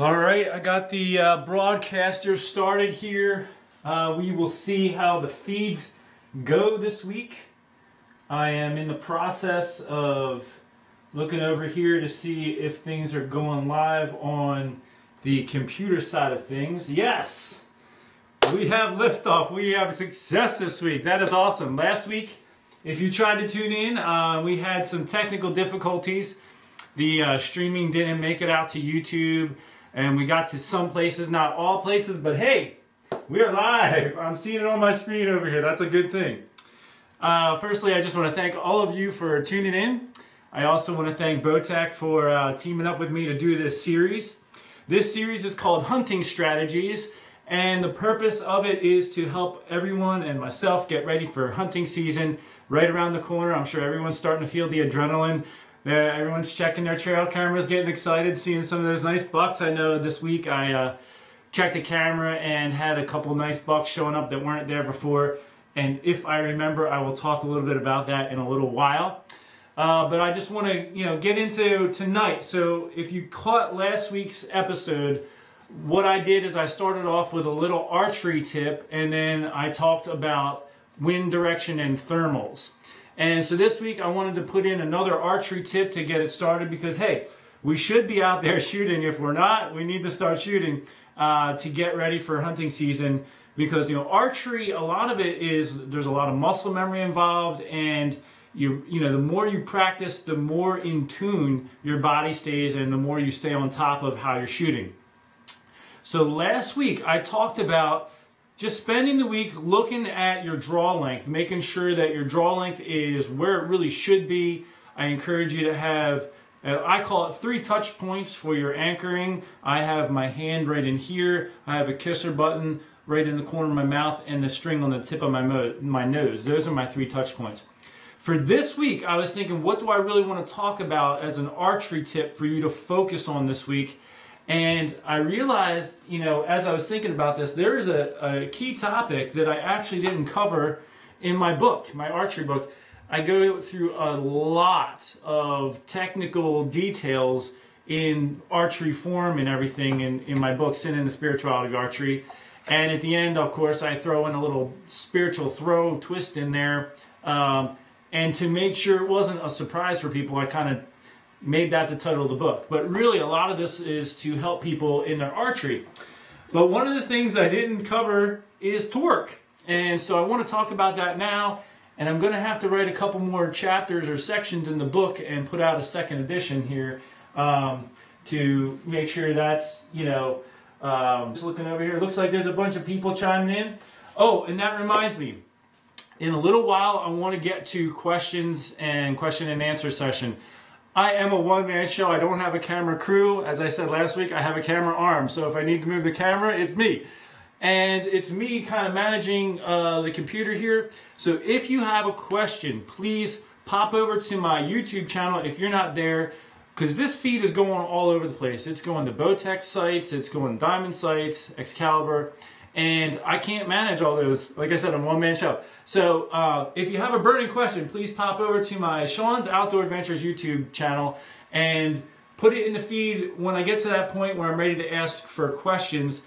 All right, I got the broadcaster started here. We will see how the feeds go this week. I am in the process of looking over here to see if things are going live on the computer side of things. Yes, we have liftoff. We have success this week. That is awesome. Last week, if you tried to tune in, we had some technical difficulties. The streaming didn't make it out to YouTube. And we got to some places, not all places, but hey, we are live. I'm seeing it on my screen over here. That's a good thing. Firstly, I just want to thank all of you for tuning in. I also want to thank Botech for teaming up with me to do this series. This series is called Hunting Strategies, and the purpose of it is to help everyone and myself get ready for hunting season right around the corner. I'm sure everyone's starting to feel the adrenaline. Everyone's checking their trail cameras, getting excited, seeing some of those nice bucks. I know this week I checked the camera and had a couple nice bucks showing up that weren't there before. And if I remember, I will talk a little bit about that in a little while. But I just want to, get into tonight. So if you caught last week's episode, what I did is I started off with a little archery tip, and then I talked about wind direction and thermals. And so this week I wanted to put in another archery tip to get it started because, hey, we should be out there shooting. If we're not, we need to start shooting to get ready for hunting season because, archery, a lot of it is, there's a lot of muscle memory involved, and the more you practice, the more in tune your body stays and the more you stay on top of how you're shooting. So last week I talked about just spending the week looking at your draw length, making sure that your draw length is where it really should be. I encourage you to have, I call it 3 touch points for your anchoring. I have my hand right in here. I have a kisser button right in the corner of my mouth and the string on the tip of my nose. Those are my 3 touch points. For this week, I was thinking, what do I really want to talk about as an archery tip for you to focus on this week? And I realized, as I was thinking about this, there is a key topic that I actually didn't cover in my book, my archery book. I go through a lot of technical details in archery form and everything in my book, Sin and the Spirituality of Archery. And at the end, of course, I throw in a little spiritual throw twist in there. And to make sure it wasn't a surprise for people, I kind of made that the title of the book. But really, a lot of this is to help people in their archery. But one of the things I didn't cover is torque. And so I want to talk about that now. And I'm going to have to write a couple more chapters or sections in the book and put out a second edition here to make sure that's, just looking over here. It looks like there's a bunch of people chiming in. Oh, and that reminds me. In a little while, I want to get to questions and question and answer session. I am a one-man show. I don't have a camera crew. As I said last week, I have a camera arm. So if I need to move the camera, it's me. And it's me kind of managing the computer here. So if you have a question, please pop over to my YouTube channel if you're not there, because this feed is going all over the place. It's going to Botech sites, it's going to Diamond sites, Excalibur, and I can't manage all those. Like I said, I'm a one-man show. So if you have a burning question, please pop over to my Sean's Outdoor Adventures YouTube channel and put it in the feed when I get to that point where I'm ready to ask for questions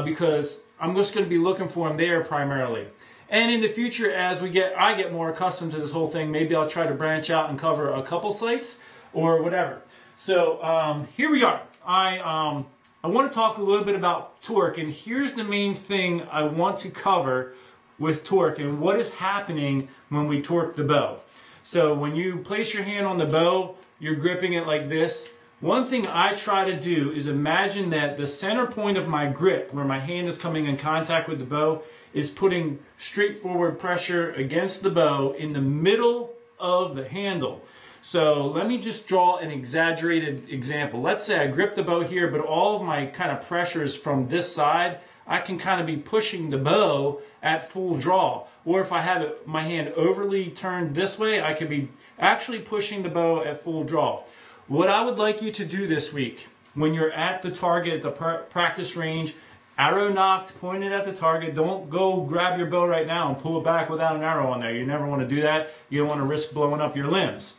because I'm just going to be looking for them there primarily. And in the future, as I get more accustomed to this whole thing, maybe I'll try to branch out and cover a couple sites or whatever. So here we are. I want to talk a little bit about torque, and here's the main thing I want to cover with torque and what is happening when we torque the bow. So when you place your hand on the bow, you're gripping it like this. One thing I try to do is imagine that the center point of my grip, where my hand is coming in contact with the bow, is putting straightforward pressure against the bow in the middle of the handle. So let me just draw an exaggerated example. Let's say I grip the bow here, but all of my kind of pressures from this side, I can kind of be pushing the bow at full draw. Or if I have my hand overly turned this way, I could be actually pushing the bow at full draw. What I would like you to do this week, when you're at the target, the practice range, arrow nocked, pointed at the target, don't go grab your bow right now and pull it back without an arrow on there. You never want to do that. You don't want to risk blowing up your limbs.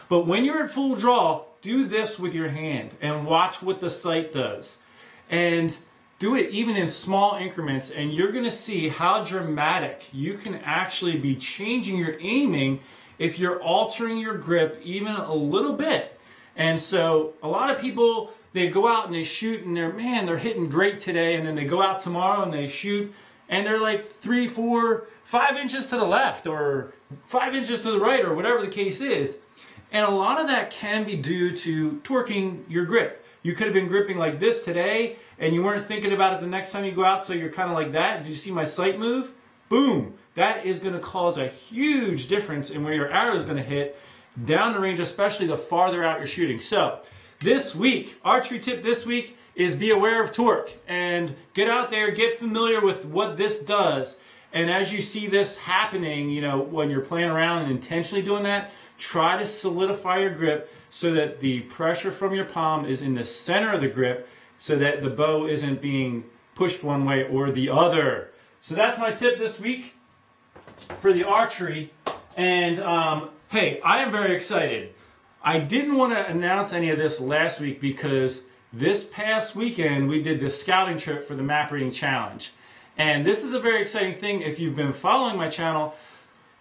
But when you're at full draw, do this with your hand and watch what the sight does. And do it even in small increments, and you're going to see how dramatic you can actually be changing your aiming if you're altering your grip even a little bit. And so a lot of people, they go out and they shoot and they're hitting great today, and then they go out tomorrow and they shoot and they're like 3, 4, 5 inches to the left or 5 inches to the right or whatever the case is. And a lot of that can be due to torquing your grip. You could have been gripping like this today and you weren't thinking about it the next time you go out, so you're kind of like that. Did you see my sight move? Boom! That is going to cause a huge difference in where your arrow is going to hit down the range, especially the farther out you're shooting. So this week, archery tip this week is be aware of torque and get out there, get familiar with what this does. And as you see this happening, you know, when you're playing around and intentionally doing that, try to solidify your grip so that the pressure from your palm is in the center of the grip so that the bow isn't being pushed one way or the other. So that's my tip this week for the archery. And hey, I am very excited. I didn't want to announce any of this last week because this past weekend we did the scouting trip for the Map Reading Challenge. And this is a very exciting thing if you've been following my channel.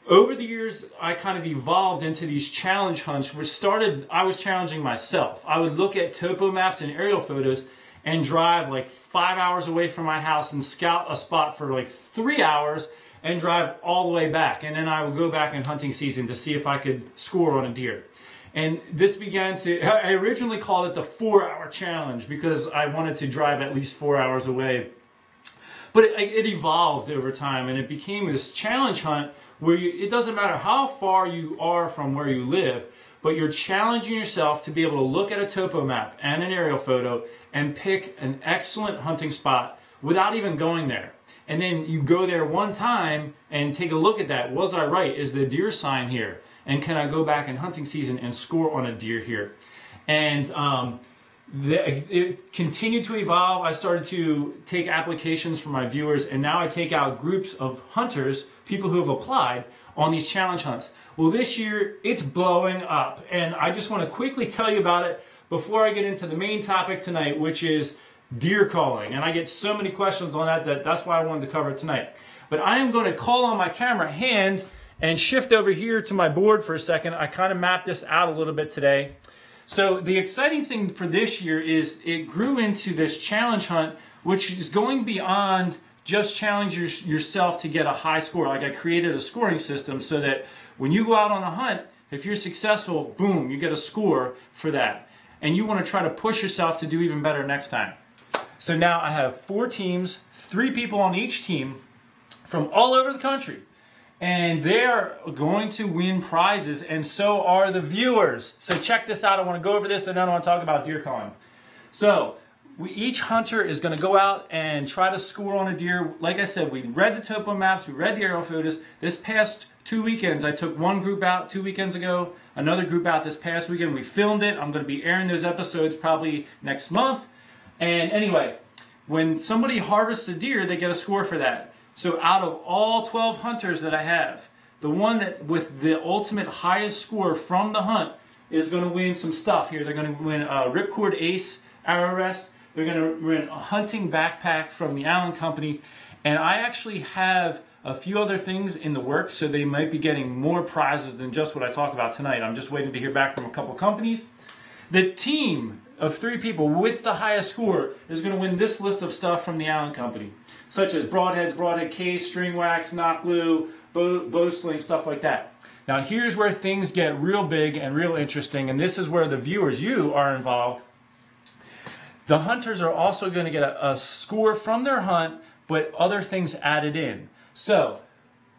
Over the years, I kind of evolved into these challenge hunts where I was challenging myself. I would look at topo maps and aerial photos and drive like 5 hours away from my house and scout a spot for like 3 hours and drive all the way back. And then I would go back in hunting season to see if I could score on a deer. And this I originally called it the 4-hour challenge because I wanted to drive at least 4 hours away. But it evolved over time and it became this challenge hunt where it doesn't matter how far you are from where you live, but you're challenging yourself to be able to look at a topo map and an aerial photo and pick an excellent hunting spot without even going there. And then you go there one time and take a look at that. Was I right? Is the deer sign here? And can I go back in hunting season and score on a deer here? And it continued to evolve. I started to take applications from my viewers, and now I take out groups of hunters, people who have applied on these challenge hunts. Well, this year it's blowing up, and I just want to quickly tell you about it before I get into the main topic tonight, which is deer calling. And I get so many questions on that's why I wanted to cover it tonight. But I am going to call on my camera hand and shift over here to my board for a second. I kind of mapped this out a little bit today. So the exciting thing for this year is it grew into this challenge hunt, which is going beyond just challenge yourself to get a high score. Like I created a scoring system so that when you go out on a hunt, if you're successful, boom, you get a score for that. And you want to try to push yourself to do even better next time. So now I have 4 teams, 3 people on each team from all over the country. And they're going to win prizes, and so are the viewers. So check this out. I want to go over this, and then I want to talk about deer calling. So each hunter is going to go out and try to score on a deer. Like I said, we read the topo maps, we read the aerial photos. This past 2 weekends, I took one group out 2 weekends ago, another group out this past weekend. We filmed it. I'm going to be airing those episodes probably next month. And anyway, when somebody harvests a deer, they get a score for that. So out of all 12 hunters that I have, the one that with the ultimate highest score from the hunt is going to win some stuff here. They're going to win a Ripcord Ace arrow rest. They're going to win a hunting backpack from the Allen Company. And I actually have a few other things in the works, so they might be getting more prizes than just what I talk about tonight. I'm just waiting to hear back from a couple companies. The team of 3 people with the highest score is going to win this list of stuff from the Allen Company, such as broadheads, broadhead case, string wax, knot glue, bow sling, stuff like that. Now here's where things get real big and real interesting, and this is where the viewers, you, are involved. The hunters are also going to get a score from their hunt, but other things added in. So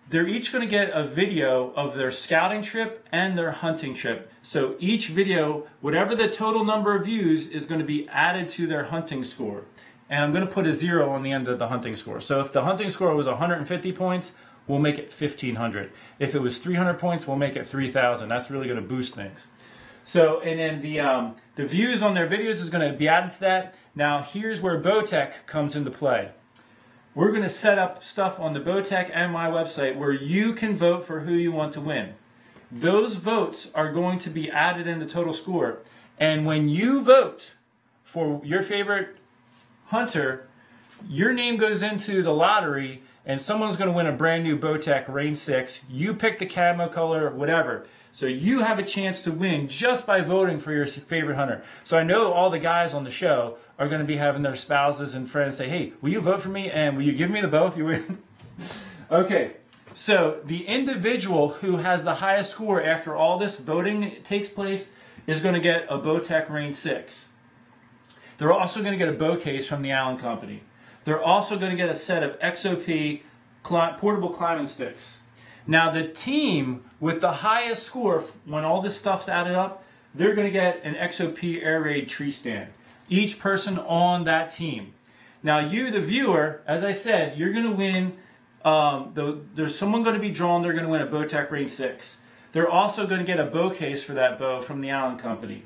they're each going to get a video of their scouting trip and their hunting trip. So each video, whatever the total number of views, is going to be added to their hunting score. And I'm going to put a 0 on the end of the hunting score. So if the hunting score was 150 points, we'll make it 1,500. If it was 300 points, we'll make it 3,000. That's really going to boost things. So, and then the views on their videos is going to be added to that. Now here's where Bowtech comes into play. We're going to set up stuff on the Bowtech and my website where you can vote for who you want to win. those votes are going to be added in the total score. And when you vote for your favorite hunter, your name goes into the lottery and someone's going to win a brand new Bowtech Rain 6. You pick the camo color, whatever. So you have a chance to win just by voting for your favorite hunter. So I know all the guys on the show are going to be having their spouses and friends say, hey, will you vote for me and will you give me the bow if you win? Okay, so the individual who has the highest score after all this voting takes place is going to get a Bowtech Rain 6. They're also going to get a bow case from the Allen Company. They're also going to get a set of XOP portable climbing sticks. Now the team with the highest score, when all this stuff's added up, they're going to get an XOP Air Raid tree stand. Each person on that team. Now you, the viewer, as I said, you're going to win, there's someone going to be drawn, they're going to win a Bowtech Rain 6. They're also going to get a bow case for that bow from the Allen Company.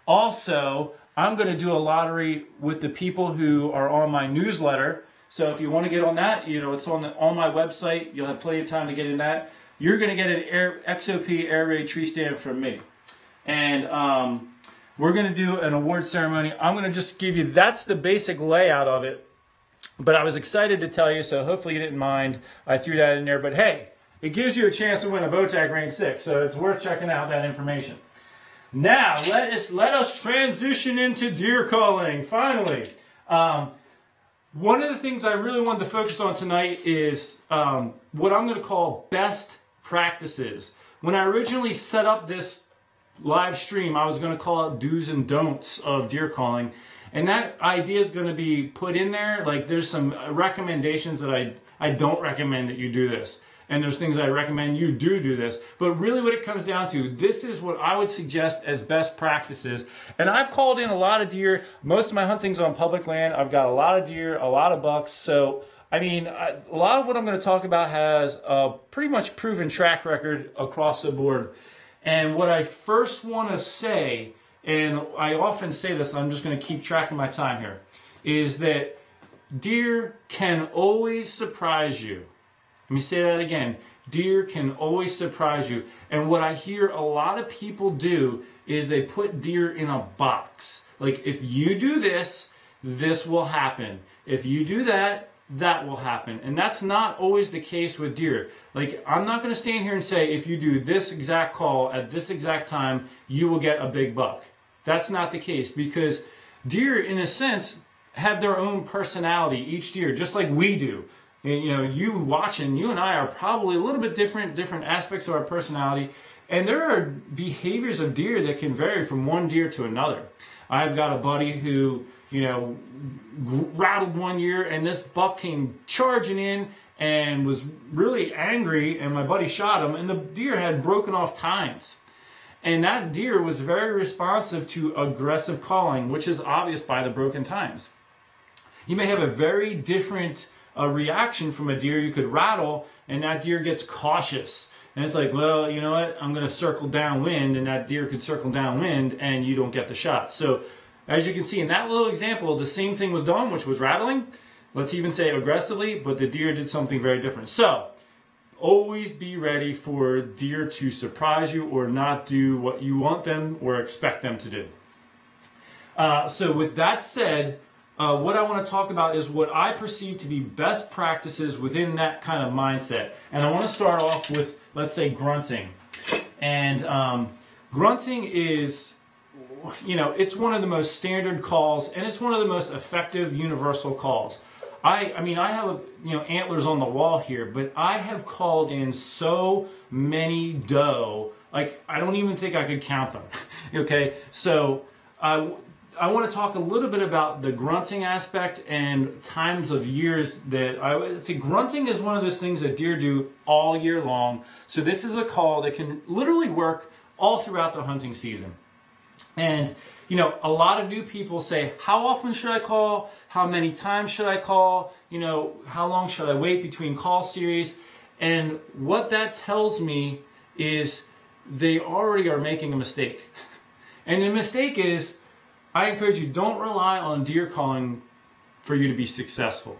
Also, I'm going to do a lottery with the people who are on my newsletter. So if you want to get on that, you know, it's on my website. You'll have plenty of time to get in that. You're going to get an XOP Air Raid tree stand from me. And we're going to do an award ceremony. I'm going to just give you, that's the basic layout of it. But I was excited to tell you, so hopefully you didn't mind I threw that in there. But hey, it gives you a chance to win a Bowtech Rain 6, so it's worth checking out that information. Now, let us transition into deer calling, finally. One of the things I really wanted to focus on tonight is what I'm going to call best practices. When I originally set up this live stream, I was going to call it do's and don'ts of deer calling. And that idea is going to be put in there. Like there's some recommendations that I don't recommend that you do this. And there's things I recommend you do this. But really what it comes down to, this is what I would suggest as best practices. And I've called in a lot of deer. Most of my hunting's on public land. I've got a lot of deer, a lot of bucks. So, I mean, a lot of what I'm going to talk about has a pretty much proven track record across the board. And what I first want to say, and I often say this, I'm just going to keep track of my time here, is that deer can always surprise you. Let me say that again. Deer can always surprise you. And what I hear a lot of people do is they put deer in a box. Like, if you do this, this will happen. If you do that, that will happen. And that's not always the case with deer. Like, I'm not going to stand here and say, if you do this exact call at this exact time, you will get a big buck. That's not the case, because deer, in a sense, have their own personality, each deer, just like we do. And, you know, you watching, you and I are probably a little bit different aspects of our personality. And there are behaviors of deer that can vary from one deer to another. I've got a buddy who, you know, rattled one year, and this buck came charging in and was really angry, and my buddy shot him, and the deer had broken off tines. And that deer was very responsive to aggressive calling, which is obvious by the broken tines. You may have a very different reaction from a deer. You could rattle, and that deer gets cautious. And it's like, well, you know what? I'm going to circle downwind, and that deer could circle downwind, and you don't get the shot. So, as you can see in that little example, the same thing was done, which was rattling. Let's even say aggressively, but the deer did something very different. So, always be ready for deer to surprise you or not do what you want them or expect them to do. So with that said, what I want to talk about is what I perceive to be best practices within that kind of mindset. And I want to start off with, let's say, grunting. And grunting is, you know, it's one of the most standard calls, and it's one of the most effective universal calls. I mean, I have, you know, antlers on the wall here, but I have called in so many doe, like I don't even think I could count them. Okay, so I want to talk a little bit about the grunting aspect and times of years that I would say grunting is one of those things that deer do all year long. So this is a call that can literally work all throughout the hunting season. And, you know, a lot of new people say, how often should I call? How many times should I call? You know, how long should I wait between call series? And what that tells me is they already are making a mistake. And the mistake is, I encourage you, don't rely on deer calling for you to be successful.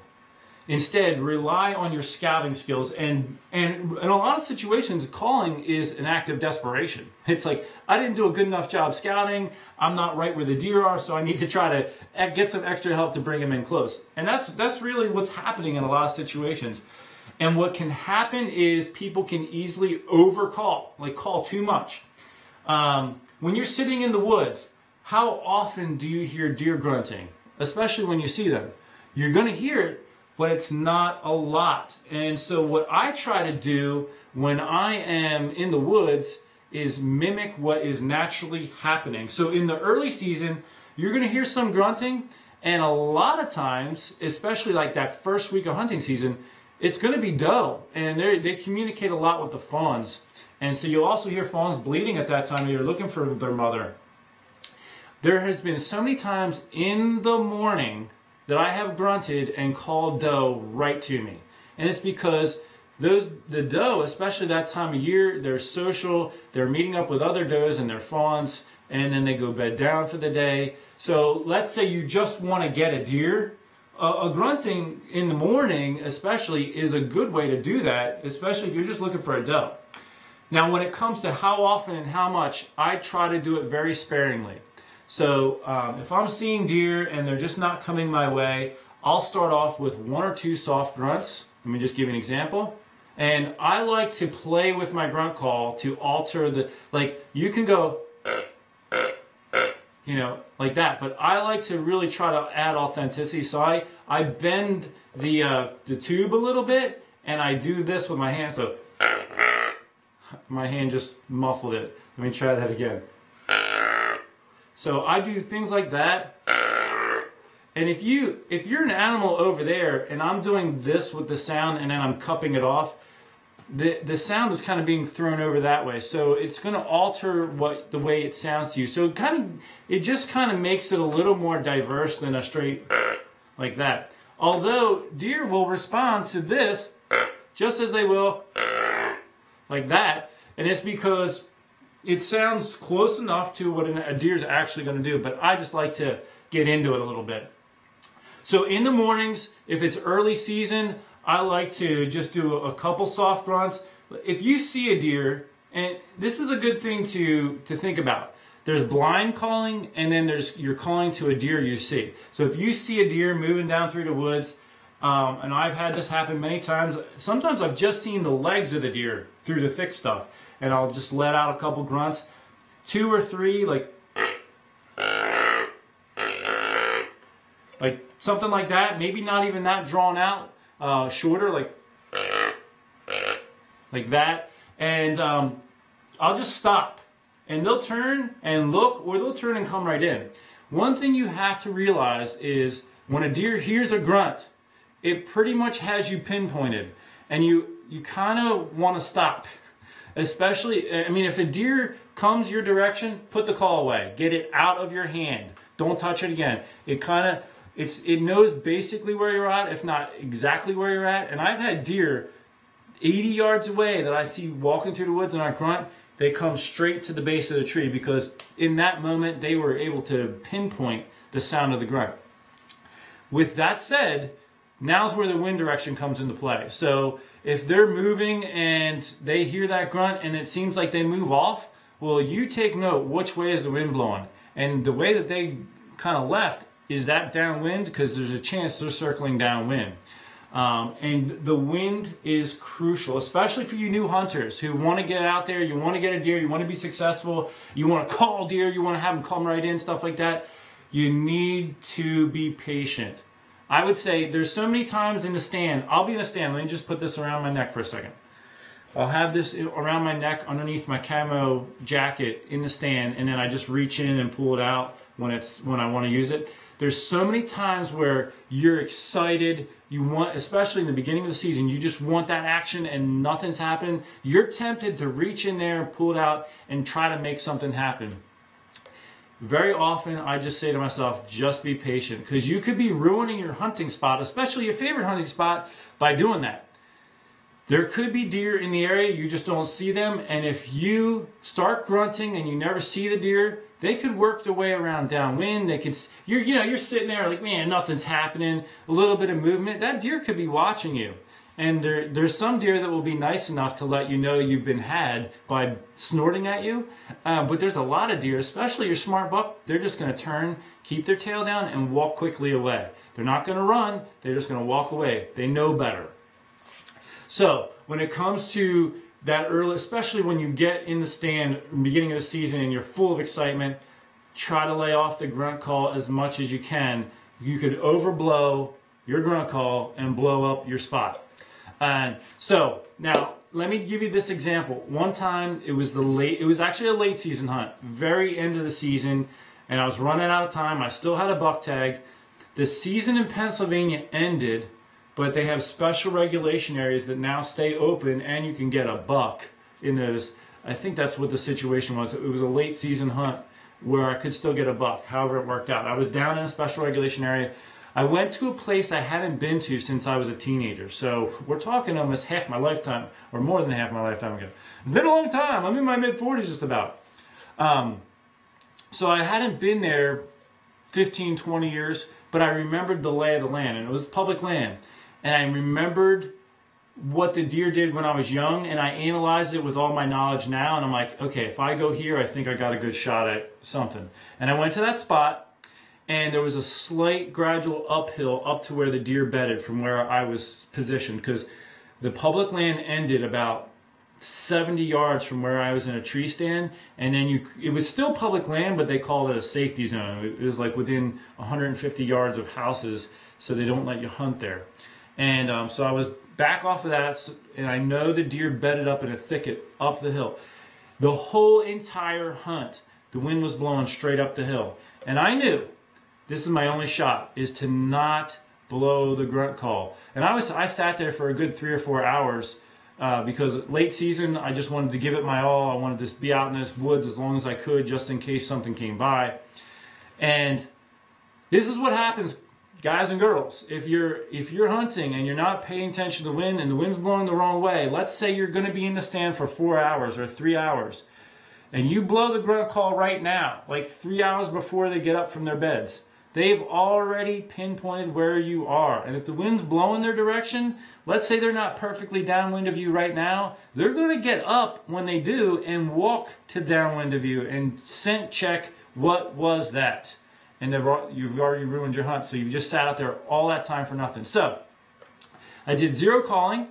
Instead, rely on your scouting skills. And in a lot of situations, calling is an act of desperation. It's like, I didn't do a good enough job scouting. I'm not right where the deer are, so I need to try to get some extra help to bring them in close. And that's really what's happening in a lot of situations. And what can happen is people can easily overcall, like call too much. When you're sitting in the woods, how often do you hear deer grunting? Especially when you see them. You're going to hear it, but it's not a lot. And so what I try to do when I am in the woods is mimic what is naturally happening. So in the early season, you're going to hear some grunting, and a lot of times, especially like that first week of hunting season, it's going to be doe, and they communicate a lot with the fawns. And so you'll also hear fawns bleating at that time. You're looking for their mother. There has been so many times in the morning that I have grunted and called doe right to me. And it's because the doe, especially that time of year, they're social, they're meeting up with other does and their fawns, and then they go bed down for the day. So let's say you just want to get a deer. A grunting in the morning especially is a good way to do that, especially if you're just looking for a doe. Now when it comes to how often and how much, I try to do it very sparingly. So if I'm seeing deer and they're just not coming my way, I'll start off with 1 or 2 soft grunts. Let me just give you an example. And I like to play with my grunt call to alter the, like you can go, you know, like that. But I like to really try to add authenticity. So I bend the tube a little bit, and I do this with my hand. So my hand just muffled it. Let me try that again. So I do things like that. And if you're an animal over there and I'm doing this with the sound and then I'm cupping it off, the sound is kind of being thrown over that way. So it's going to alter the way it sounds to you. So it just kind of makes it a little more diverse than a straight like that. Although deer will respond to this just as they will like that. And it's because it sounds close enough to what a deer is actually going to do, but I just like to get into it a little bit. So in the mornings, if it's early season, I like to just do a couple soft grunts. If you see a deer, and this is a good thing to think about. There's blind calling, and then you're calling to a deer you see. So if you see a deer moving down through the woods, and I've had this happen many times, sometimes I've just seen the legs of the deer through the thick stuff. And I'll just let out a couple grunts, 2 or 3, like something like that. Maybe not even that drawn out, shorter, like that. And I'll just stop, and they'll turn and look, or they'll turn and come right in. One thing you have to realize is when a deer hears a grunt, it pretty much has you pinpointed, and you kind of want to stop. Especially, I mean, if a deer comes your direction, put the call away. Get it out of your hand. Don't touch it again. It knows basically where you're at, if not exactly where you're at. And I've had deer 80 yards away that I see walking through the woods and I grunt. They come straight to the base of the tree because in that moment they were able to pinpoint the sound of the grunt. With that said, now's where the wind direction comes into play. So if they're moving and they hear that grunt and it seems like they move off, well, you take note which way is the wind blowing. And the way that they kind of left is that downwind, because there's a chance they're circling downwind. And the wind is crucial, especially for you new hunters who want to get out there, you want to get a deer, you want to be successful, you want to call deer, you want to have them come right in, stuff like that. You need to be patient. I would say there's so many times in the stand, I'll be in the stand, let me just put this around my neck for a second. I'll have this around my neck underneath my camo jacket in the stand, and then I just reach in and pull it out when I want to use it. There's so many times where you're excited, you want, especially in the beginning of the season, you just want that action and nothing's happening. You're tempted to reach in there and pull it out and try to make something happen. Very often, I just say to myself, just be patient, because you could be ruining your hunting spot, especially your favorite hunting spot, by doing that. There could be deer in the area, you just don't see them, and if you start grunting and you never see the deer, they could work their way around downwind. They could, you're sitting there like, man, nothing's happening, a little bit of movement. That deer could be watching you. And there's some deer that will be nice enough to let you know you've been had by snorting at you. But there's a lot of deer, especially your smart buck, they're just going to turn, keep their tail down, and walk quickly away. They're not going to run, they're just going to walk away. They know better. So when it comes to that early, especially when you get in the stand in the beginning of the season and you're full of excitement, try to lay off the grunt call as much as you can. You could overblow your grunt call and blow up your spot. So now let me give you this example. One time it was actually a late season hunt, very end of the season, and I was running out of time. I still had a buck tag. The season in Pennsylvania ended, but they have special regulation areas that now stay open and you can get a buck in those. I think that's what the situation was. It was a late season hunt where I could still get a buck, however it worked out. I was down in a special regulation area. I went to a place I hadn't been to since I was a teenager. So we're talking almost half my lifetime, or more than half my lifetime ago. It's been a long time. I'm in my mid-40s just about. So I hadn't been there 15, 20 years, but I remembered the lay of the land, and it was public land. And I remembered what the deer did when I was young, and I analyzed it with all my knowledge now, and I'm like, okay, if I go here, I think I got a good shot at something. And I went to that spot, and there was a slight gradual uphill up to where the deer bedded from where I was positioned, because the public land ended about 70 yards from where I was in a tree stand, and then it was still public land, but they called it a safety zone. It was like within 150 yards of houses, so they don't let you hunt there. And so I was back off of that, and I know the deer bedded up in a thicket up the hill. The whole entire hunt, the wind was blowing straight up the hill. And I knew this is my only shot, is to not blow the grunt call. And I sat there for a good 3 or 4 hours because late season, I just wanted to give it my all. I wanted to be out in this woods as long as I could, just in case something came by. And this is what happens, guys and girls. If you're hunting and you're not paying attention to the wind and the wind's blowing the wrong way, let's say you're going to be in the stand for 4 hours or 3 hours, and you blow the grunt call right now, like 3 hours before they get up from their beds, they've already pinpointed where you are. And if the wind's blowing their direction, let's say they're not perfectly downwind of you right now, they're going to get up when they do and walk to downwind of you and scent check what was that. And you've already ruined your hunt, so you've just sat out there all that time for nothing. So I did zero calling,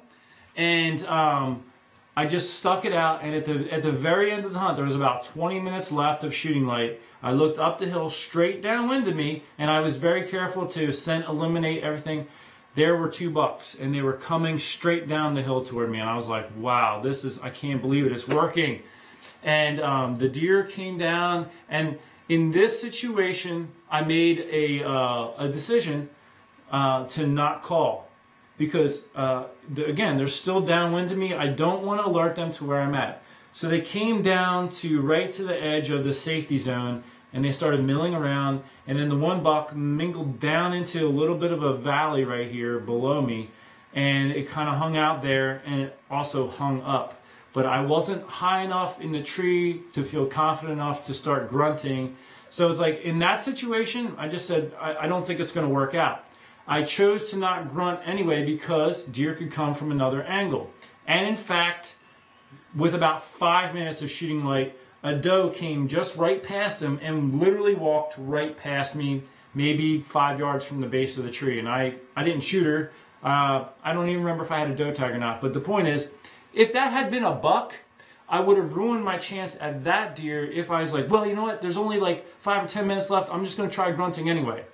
and I just stuck it out. And at the very end of the hunt, there was about 20 minutes left of shooting light. I looked up the hill straight downwind of me, and I was very careful to eliminate everything. There were 2 bucks, and they were coming straight down the hill toward me. And I was like, wow, I can't believe it. It's working. And the deer came down, and in this situation, I made a decision to not call because, again, they're still downwind of me. I don't want to alert them to where I'm at. So they came down right to the edge of the safety zone, and they started milling around. And then the one buck mingled down into a little bit of a valley right here below me, and it kind of hung out there, and it also hung up. But I wasn't high enough in the tree to feel confident enough to start grunting. So it's like, in that situation, I just said, I don't think it's going to work out. I chose to not grunt anyway because deer could come from another angle. And in fact, with about 5 minutes of shooting light, a doe came just right past him and literally walked right past me, maybe 5 yards from the base of the tree. And I didn't shoot her. I don't even remember if I had a doe tag or not. But the point is, if that had been a buck, I would have ruined my chance at that deer if I was like, well, you know what, there's only like 5 or 10 minutes left, I'm just going to try grunting anyway.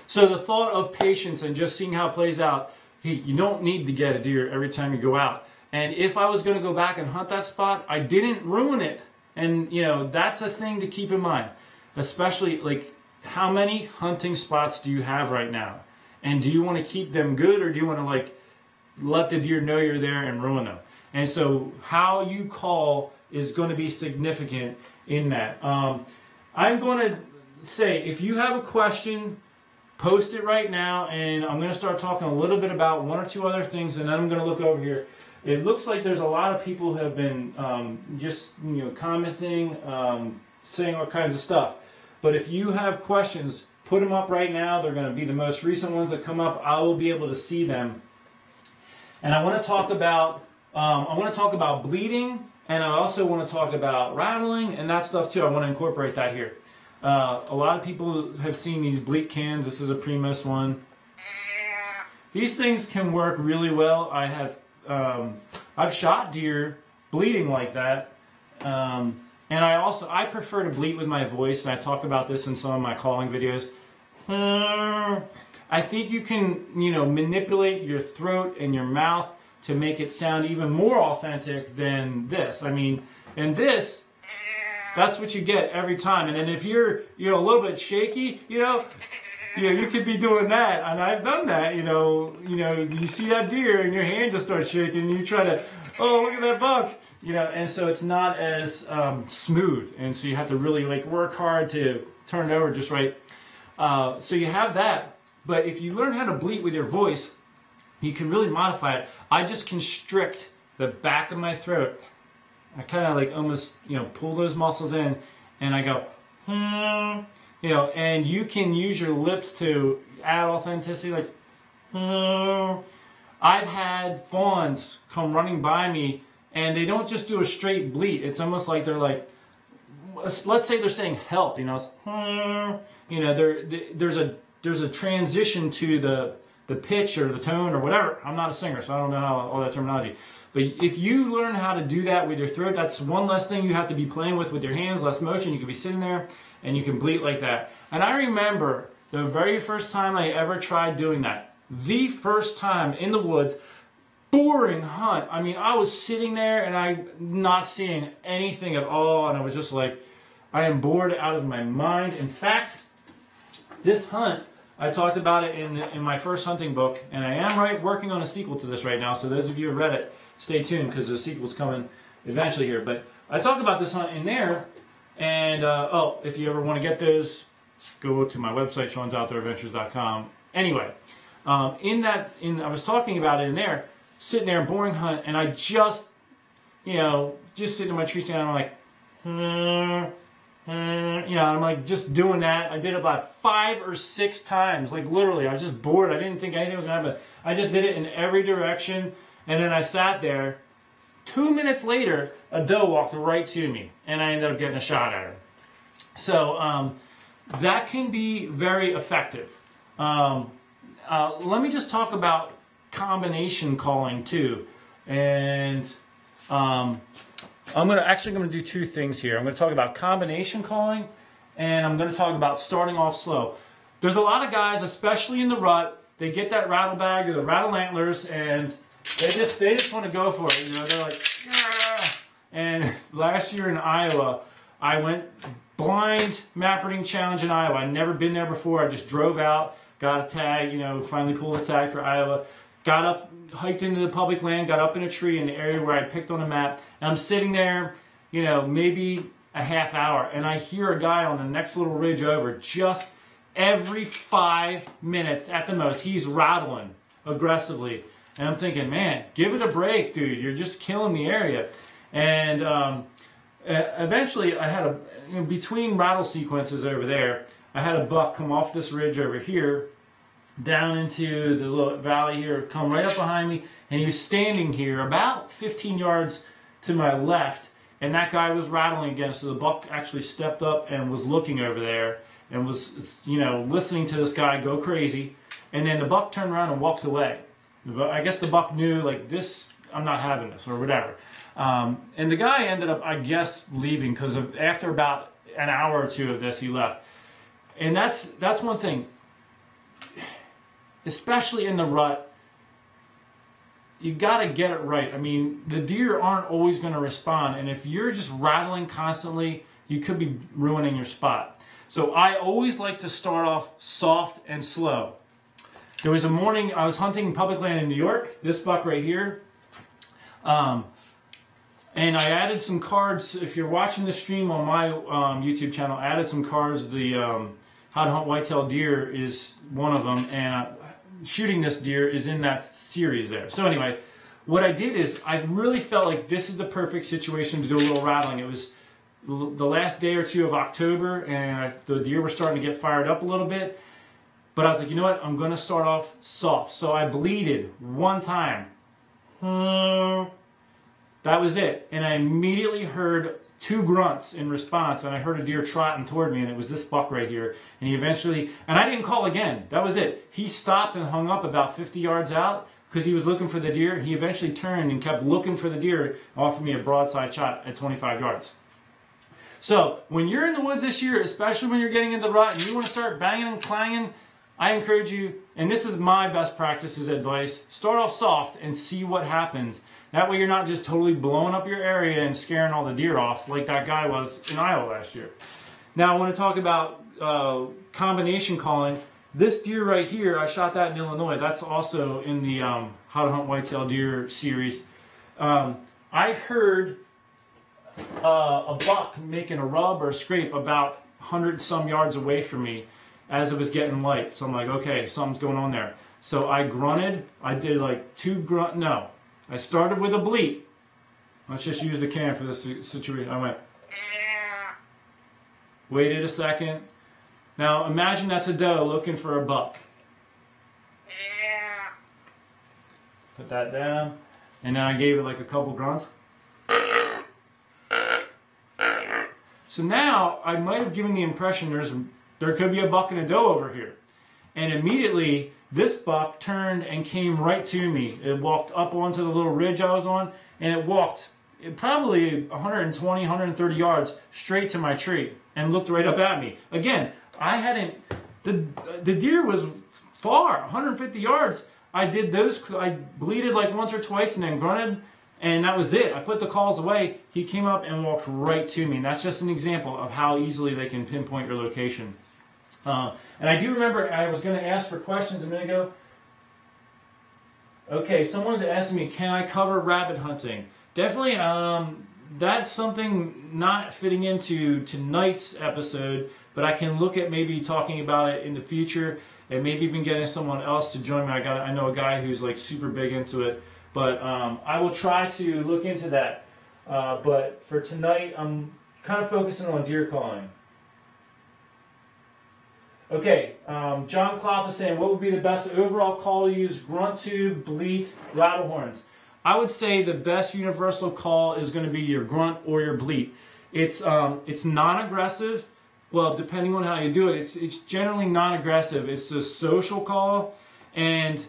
So the thought of patience and just seeing how it plays out, you don't need to get a deer every time you go out. And if I was going to go back and hunt that spot, I didn't ruin it. And, that's a thing to keep in mind. Especially, like, how many hunting spots do you have right now? And do you want to keep them good, or do you want to, like, let the deer know you're there and ruin them? And so how you call is going to be significant in that. I'm going to say, if you have a question, post it right now, and I'm going to start talking a little bit about one or two other things, and then I'm going to look over here. It looks like there's a lot of people who have been just commenting, saying all kinds of stuff. But if you have questions, put them up right now. They're going to be the most recent ones that come up. I will be able to see them. And I want to talk about bleeding, and I also want to talk about rattling and that stuff too. I want to incorporate that here. A lot of people have seen these bleat cans. This is a Primus one. These things can work really well. I've shot deer bleeding like that. And I prefer to bleat with my voice, and I talk about this in some of my calling videos. I think you can, manipulate your throat and your mouth to make it sound even more authentic than this. I mean, and this, that's what you get every time. And then if you're, a little bit shaky, you could be doing that, and I've done that. You see that deer, and your hand just starts shaking, and you try to, oh, look at that buck. And so it's not as smooth, and so you have to really work hard to turn it over just right. So you have that, but if you learn how to bleat with your voice, you can really modify it. I just constrict the back of my throat. I kind of almost pull those muscles in, and I go, and you can use your lips to add authenticity. I've had fawns come running by me, and they don't just do a straight bleat. It's almost like they're let's say they're saying help. There's a transition to the pitch or the tone or whatever. I'm not a singer, so I don't know all that terminology. But if you learn how to do that with your throat, that's one less thing you have to be playing with your hands, less motion. You can be sitting there and you can bleat like that. And I remember the very first time I ever tried doing that. The first time in the woods. Boring hunt. I mean, I was sitting there and I'm not seeing anything at all, and I was just like, I am bored out of my mind. In fact, this hunt, I talked about it in my first hunting book, and I am working on a sequel to this right now, so those of you who read it, stay tuned because the sequel's coming eventually here. But I talked about this hunt in there, and if you ever want to get those, go to my website, Sean'sOutdoorAdventures.com. Anyway, I was talking about it in there, sitting there, boring hunt, and I just sitting in my tree stand, and I'm I'm just doing that. I did it about 5 or 6 times, literally. I was just bored. I didn't think anything was going to happen. I just did it in every direction, and then I sat there. 2 minutes later, a doe walked right to me, and I ended up getting a shot at her. So that can be very effective. Let me just talk about combination calling too, and I'm going to do 2 things here. I'm going to talk about combination calling, and I'm going to talk about starting off slow. There's a lot of guys, especially in the rut, they get that rattle bag or the rattle antlers, and they just want to go for it. They're like, yeah. And last year in Iowa, I went blind map reading challenge in Iowa. I'd never been there before. I just drove out, got a tag, finally pulled a tag for Iowa. Got up, hiked into the public land, got up in a tree in the area where I picked on a map, and I'm sitting there, maybe a half hour, and I hear a guy on the next little ridge over, just every 5 minutes at the most, he's rattling aggressively. And I'm thinking, man, give it a break, dude. You're just killing the area. And eventually, I had between rattle sequences over there, I had a buck come off this ridge over here, down into the little valley here, come right up behind me, and he was standing here about 15 yards to my left, and that guy was rattling again, so the buck actually stepped up and was looking over there and was, listening to this guy go crazy, and then the buck turned around and walked away. I guess the buck knew, this, I'm not having this, or whatever. And the guy ended up, I guess, leaving, because after about an hour or 2 of this, he left. And that's one thing. Especially in the rut, you got to get it right. I mean, the deer aren't always going to respond, and if you're just rattling constantly, you could be ruining your spot. So I always like to start off soft and slow. There was a morning I was hunting public land in New York, this buck right here, and I added some cards. If you're watching the stream on my YouTube channel, I added some cards. How to Hunt Whitetail Deer is one of them, and shooting this deer is in that series there. So anyway, what I did is I really felt like this is the perfect situation to do a little rattling. It was the last day or two of October, and the deer were starting to get fired up a little bit. But I was like, you know what? I'm going to start off soft. So I bleated one time. That was it. And I immediately heard 2 grunts in response, and I heard a deer trotting toward me, and it was this buck right here. And he eventually, and I didn't call again. That was it. He stopped and hung up about 50 yards out because he was looking for the deer. He eventually turned and kept looking for the deer and offered me a broadside shot at 25 yards. So when you're in the woods this year, especially when you're getting in the rut and you want to start banging and clanging, I encourage you, and this is my best practices advice, start off soft and see what happens. That way you're not just totally blowing up your area and scaring all the deer off like that guy was in Iowa last year. Now I want to talk about combination calling. This deer right here, I shot that in Illinois. That's also in the How to Hunt Whitetail Deer series. I heard a buck making a rub or a scrape about 100 some yards away from me as it was getting light. So I'm like, okay, something's going on there. So I grunted. I did like 2 grunt. No, I started with a bleat. Let's just use the can for this situation. I went, waited a second. Now imagine that's a doe looking for a buck. Put that down. And then I gave it like a couple grunts. So now I might have given the impression there could be a buck and a doe over here. And immediately this buck turned and came right to me. It walked up onto the little ridge I was on, and it walked probably 120, 130 yards straight to my tree and looked right up at me. Again, the deer was far, 150 yards. I bleated like once or twice and then grunted, and that was it. I put the calls away. He came up and walked right to me. And that's just an example of how easily they can pinpoint your location. And I do remember I was going to ask for questions a minute ago. Okay, someone asked me, can I cover rabbit hunting? Definitely, that's something not fitting into tonight's episode, but I can look at maybe talking about it in the future and maybe even getting someone else to join me. I know a guy who's like super big into it, but I will try to look into that. But for tonight, I'm kind of focusing on deer calling. Okay, John Klopp is saying, what would be the best overall call to use? Grunt tube, bleat, rattle horns. I would say the best universal call is going to be your grunt or your bleat. It's non-aggressive. Well, depending on how you do it, it's generally non-aggressive. It's a social call, and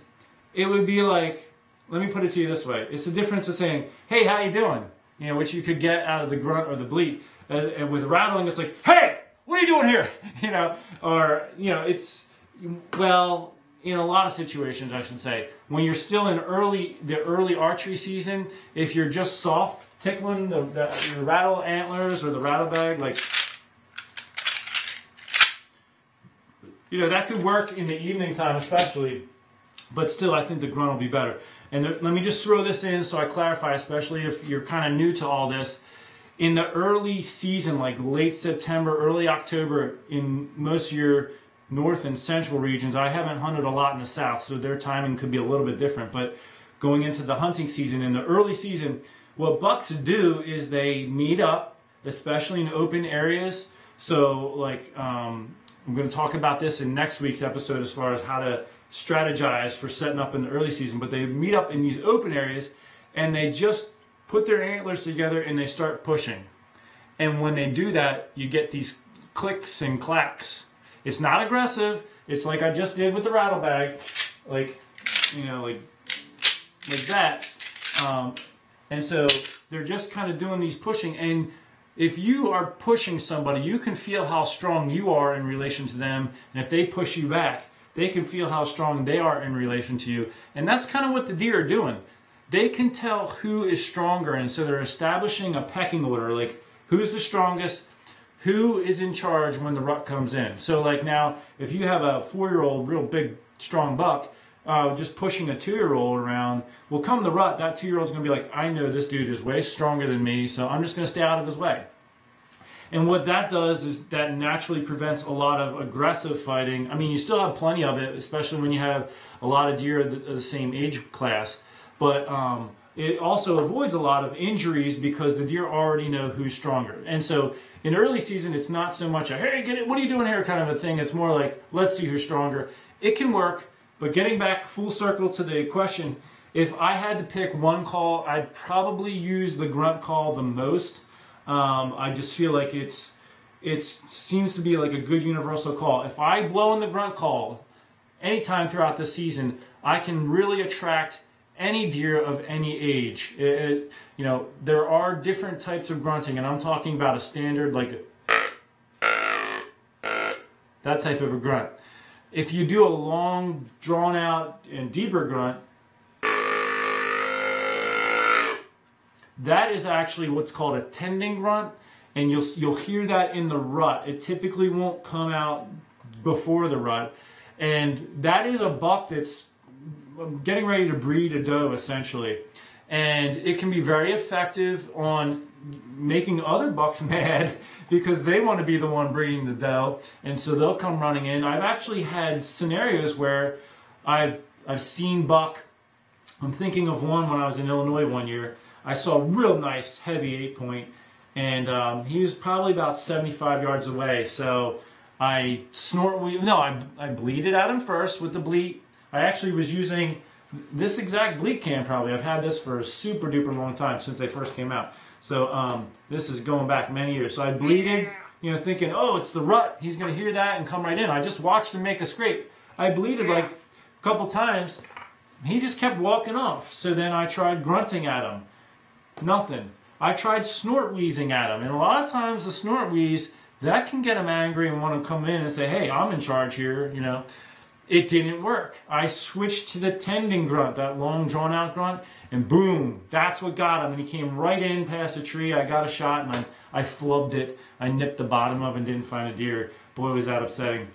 it would be like, let me put it to you this way. It's the difference of saying, hey, how you doing? You know, which you could get out of the grunt or the bleat. And with rattling, it's like, hey, what are you doing here? You know, or, you know, it's, well, in a lot of situations, I should say, when you're still in the early archery season, if you're just soft tickling the rattle antlers or the rattle bag, like, you know, that could work in the evening time especially, but still I think the grunt will be better. And let me just throw this in so I clarify, especially if you're kind of new to all this. In the early season, like late September, early October, in most of your north and central regions, I haven't hunted a lot in the south, so their timing could be a little bit different. But going into the hunting season, in the early season, what bucks do is they meet up, especially in open areas. So like, I'm going to talk about this in next week's episode as far as how to strategize for setting up in the early season. But they meet up in these open areas and they just put their antlers together and they start pushing. And when they do that, you get these clicks and clacks. It's not aggressive. It's like I just did with the rattle bag, like, you know, like that. And so they're just kind of doing these pushing. And if you are pushing somebody, you can feel how strong you are in relation to them. And if they push you back, they can feel how strong they are in relation to you. And that's kind of what the deer are doing. They can tell who is stronger, and so they're establishing a pecking order, like who's the strongest, who is in charge when the rut comes in. So like now, if you have a 4-year-old, real big, strong buck, just pushing a 2-year-old around, well, come the rut, that 2-year-old's going to be like, I know this dude is way stronger than me, so I'm just going to stay out of his way. And what that does is that naturally prevents a lot of aggressive fighting. I mean, you still have plenty of it, especially when you have a lot of deer of the same age class. But it also avoids a lot of injuries because the deer already know who's stronger. And so in early season, it's not so much a, hey, get it, what are you doing here kind of a thing. It's more like, let's see who's stronger. It can work, but getting back full circle to the question, if I had to pick one call, I'd probably use the grunt call the most. I just feel like it seems to be like a good universal call. If I blow in the grunt call anytime throughout the season, I can really attract any deer of any age. You know, there are different types of grunting, and I'm talking about a standard, like that type of a grunt. If you do a long, drawn out, and deeper grunt, that is actually what's called a tending grunt, and you'll hear that in the rut. It typically won't come out before the rut, and that is a buck that's getting ready to breed a doe, essentially. And it can be very effective on making other bucks mad because they want to be the one breeding the doe, and so they'll come running in. I've actually had scenarios where I've seen buck. I'm thinking of one when I was in Illinois one year. I saw a real nice heavy 8-point, and he was probably about 75 yards away. So I bleated at him first with the bleat. I actually was using this exact bleat cam probably. I've had this for a super duper long time since they first came out. So this is going back many years. So I bleated, you know, thinking, oh, it's the rut. He's going to hear that and come right in. I just watched him make a scrape. I bleated like a couple times. He just kept walking off. So then I tried grunting at him. Nothing. I tried snort wheezing at him. And a lot of times the snort wheeze, that can get him angry and want to come in and say, hey, I'm in charge here, you know. It didn't work. I switched to the tending grunt, that long drawn out grunt, and boom, that's what got him. And he came right in past a tree. I got a shot and I flubbed it. I nipped the bottom of it and didn't find a deer. Boy, was that upsetting.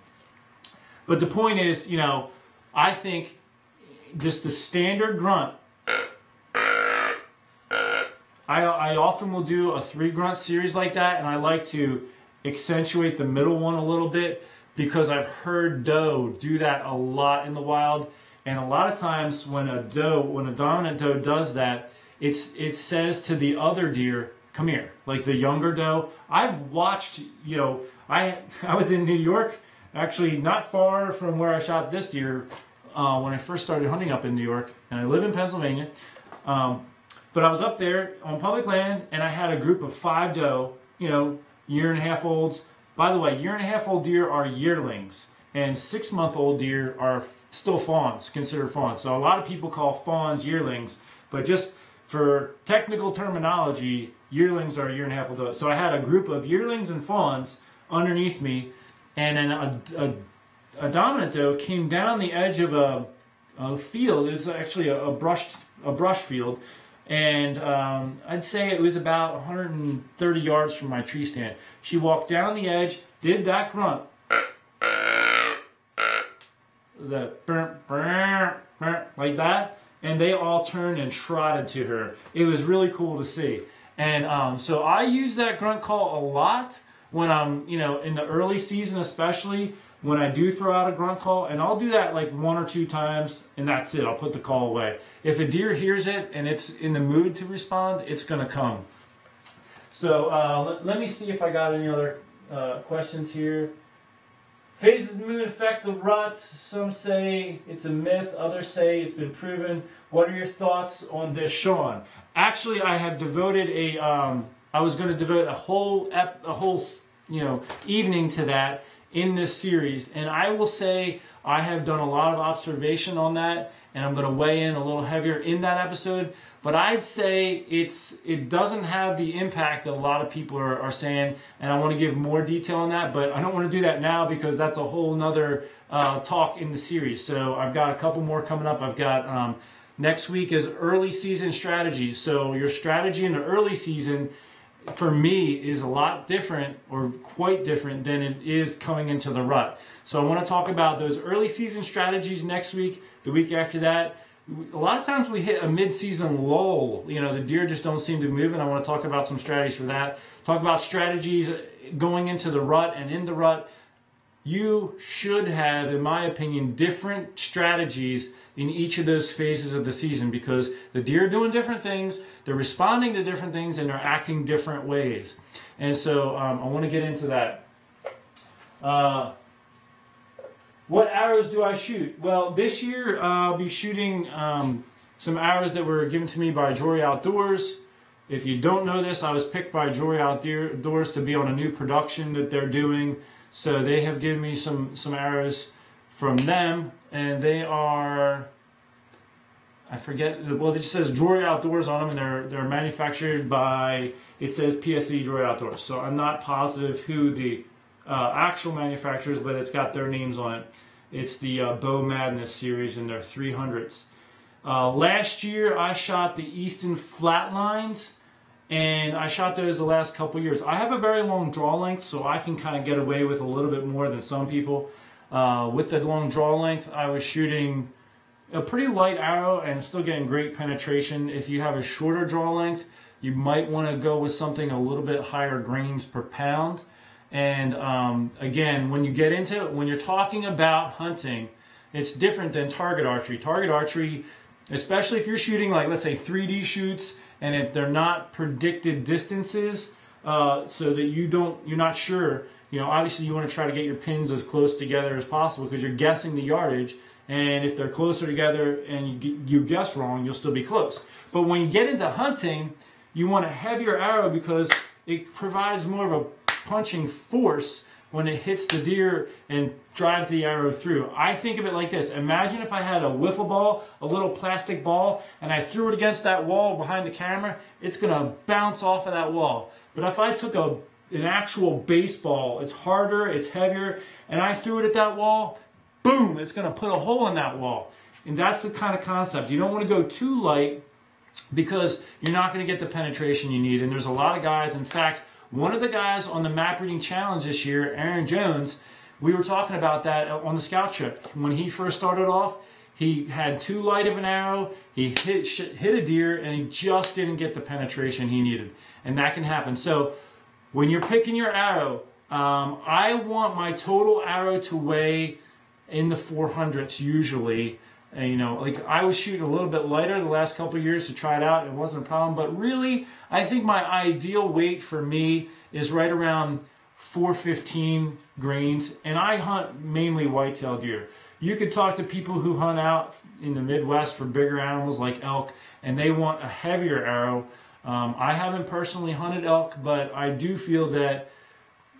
But the point is, you know, I think just the standard grunt, I often will do a 3-grunt series like that, and I like to accentuate the middle one a little bit because I've heard doe do that a lot in the wild. And a lot of times when a dominant doe does that, it says to the other deer, come here, like the younger doe. I've watched, you know, I was in New York, actually not far from where I shot this deer when I first started hunting up in New York, and I live in Pennsylvania. But I was up there on public land, and I had a group of 5 doe, you know, 1.5-year-olds. By the way, 1.5-year-old deer are yearlings, and 6-month-old deer are still fawns, considered fawns. So a lot of people call fawns yearlings, but just for technical terminology, yearlings are 1.5-year-old doe. So I had a group of yearlings and fawns underneath me, and then a dominant doe came down the edge of a field. It was actually a brush field. And I'd say it was about 130 yards from my tree stand. She walked down the edge, did that grunt, like that, and they all turned and trotted to her. It was really cool to see. And so I use that grunt call a lot when I'm, you know, in the early season, especially when I do throw out a grunt call, and I'll do that like 1 or 2 times, and that's it. I'll put the call away. If a deer hears it and it's in the mood to respond, it's going to come. So let me see if I got any other questions here. Phases of the moon affect the rut. Some say it's a myth. Others say it's been proven. What are your thoughts on this, Sean? Actually, I have devoted I was going to devote a whole evening to that in this series, and I will say I have done a lot of observation on that, and I'm going to weigh in a little heavier in that episode. But I'd say it doesn't have the impact that a lot of people are saying, and I want to give more detail on that, but I don't want to do that now because that's a whole nother talk in the series. So I've got a couple more coming up. I've got next week is early season strategy. So your strategy in the early season, for me, is a lot different, or quite different, than it is coming into the rut. So I want to talk about those early season strategies next week. The week after that, a lot of times we hit a mid-season lull. You know, the deer just don't seem to move, and I want to talk about some strategies for that. Talk about strategies going into the rut and in the rut, you should have, in my opinion, different strategies in each of those phases of the season, because the deer are doing different things, they're responding to different things, and they're acting different ways. And so I want to get into that. What arrows do I shoot? Well, this year I'll be shooting some arrows that were given to me by Jory Outdoors. If you don't know this, I was picked by Jory Outdoors to be on a new production that they're doing. So they have given me some arrows from them, and they are, I forget, well, it just says Jory Outdoors on them, and they're manufactured by, it says PSE Jory Outdoors. So I'm not positive who the actual manufacturers, but it's got their names on it. It's the Bow Madness series, and they're 300s. Last year I shot the Easton Flatlines, and I shot those the last couple years. I have a very long draw length, so I can kind of get away with a little bit more than some people. With the long draw length, I was shooting a pretty light arrow and still getting great penetration. If you have a shorter draw length, you might want to go with something a little bit higher grains per pound. And again, when you get into it, when you're talking about hunting, it's different than target archery. Target archery, especially if you're shooting, like, let's say 3D shoots, and if they're not predicted distances, so that you're not sure, you know, obviously you want to try to get your pins as close together as possible because you're guessing the yardage, and if they're closer together and you guess wrong, you'll still be close. But when you get into hunting, you want a heavier arrow because it provides more of a punching force when it hits the deer and drives the arrow through. I think of it like this. Imagine if I had a wiffle ball, a little plastic ball, and I threw it against that wall behind the camera, it's going to bounce off of that wall. But if I took an actual baseball, it's harder, it's heavier, and I threw it at that wall, boom, it's going to put a hole in that wall. And that's the kind of concept. You don't want to go too light because you're not going to get the penetration you need. And there's a lot of guys, in fact, one of the guys on the map reading challenge this year, Aaron Jones, we were talking about that on the scout trip. When he first started off, he had too light of an arrow, he hit a deer, and he just didn't get the penetration he needed. And that can happen. So when you're picking your arrow, I want my total arrow to weigh in the 400s usually. And, you know, like, I was shooting a little bit lighter the last couple of years to try it out. It wasn't a problem. But really, I think my ideal weight for me is right around 415 grains. And I hunt mainly whitetail deer. You could talk to people who hunt out in the Midwest for bigger animals like elk, and they want a heavier arrow. I haven't personally hunted elk, but I do feel that,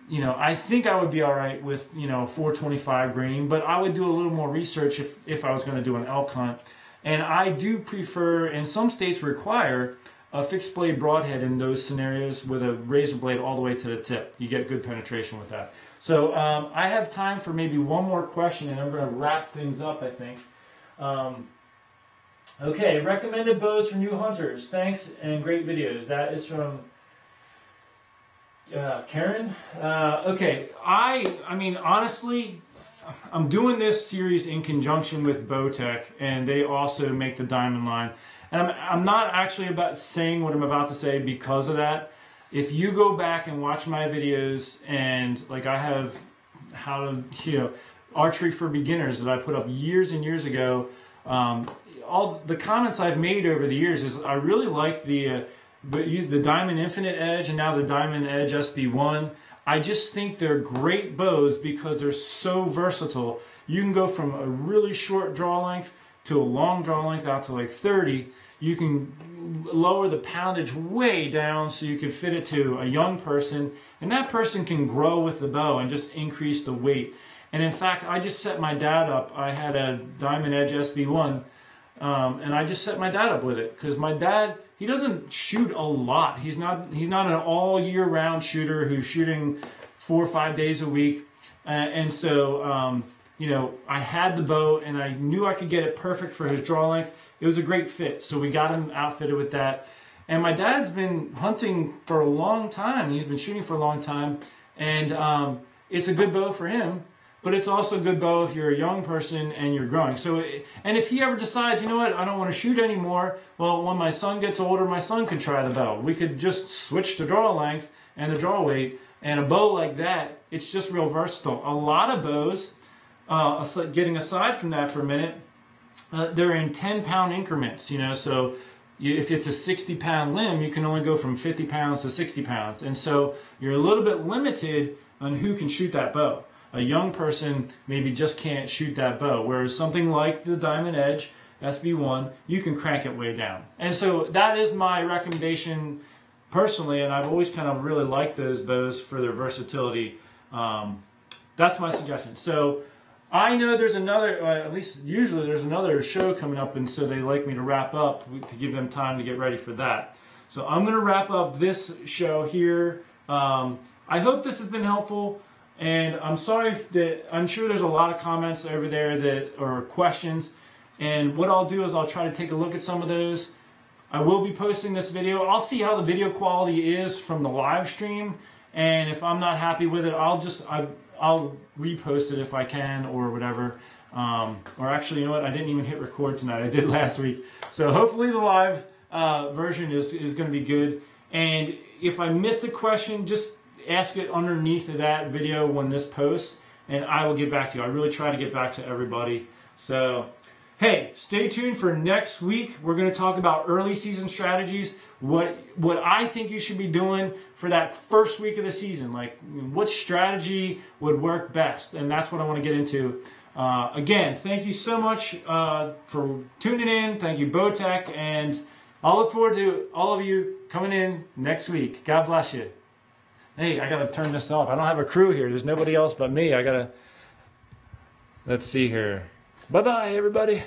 you know, I think I would be all right with, you know, 425 grain, but I would do a little more research if I was going to do an elk hunt. And I do prefer, and some states require, a fixed blade broadhead in those scenarios with a razor blade all the way to the tip. You get good penetration with that. So I have time for maybe one more question, and I'm going to wrap things up, I think. Okay, recommended bows for new hunters. Thanks and great videos. That is from Karen. Okay, I mean, honestly, I'm doing this series in conjunction with Bowtech, and they also make the diamond line. And I'm not actually about saying what I'm about to say because of that. If you go back and watch my videos, and like I have how to, you know, archery for beginners that I put up years and years ago, all the comments I've made over the years is I really like the Diamond Infinite Edge and now the Diamond Edge SB1. I just think they're great bows because they're so versatile. You can go from a really short draw length to a long draw length out to like 30. You can lower the poundage way down so you can fit it to a young person, and that person can grow with the bow and just increase the weight. And in fact, I just set my dad up. I had a Diamond Edge SB1, and I just set my dad up with it because my dad, he doesn't shoot a lot. He's not an all year round shooter who's shooting 4 or 5 days a week. And so, you know, I had the bow and I knew I could get it perfect for his draw length. It was a great fit. So we got him outfitted with that. And my dad's been hunting for a long time. He's been shooting for a long time. And it's a good bow for him. But it's also a good bow if you're a young person and you're growing. So, and if he ever decides, you know what, I don't want to shoot anymore, well, when my son gets older, my son could try the bow. We could just switch the draw length and the draw weight. And a bow like that, it's just real versatile. A lot of bows, getting aside from that for a minute, they're in 10-pound increments, you know, so if it's a 60-pound limb, you can only go from 50 pounds to 60 pounds. And so you're a little bit limited on who can shoot that bow. A young person maybe just can't shoot that bow, whereas something like the Diamond Edge SB1, you can crank it way down. And so that is my recommendation personally, and I've always kind of really liked those bows for their versatility. That's my suggestion. So I know there's another, at least usually there's another show coming up, and so they like me to wrap up to give them time to get ready for that. So I'm going to wrap up this show here. I hope this has been helpful, and I'm sorry that I'm sure there's a lot of comments over there that or questions, and what I'll do is I'll try to take a look at some of those. I will be posting this video. I'll see how the video quality is from the live stream, and if I'm not happy with it, I'll repost it if I can or whatever. Or actually, you know what? I didn't even hit record tonight. I did last week. So hopefully the live version is going to be good. And if I missed a question, just ask it underneath of that video when this posts, and I will get back to you. I really try to get back to everybody. So, hey, stay tuned for next week. We're going to talk about early season strategies. What I think you should be doing for that first week of the season, like what strategy would work best, and that's what I want to get into. Again, thank you so much for tuning in. Thank you, Bowtech, and I'll look forward to all of you coming in next week. God bless you. Hey, I gotta turn this off. I don't have a crew here. There's nobody else but me. Let's see here. Bye-bye, everybody.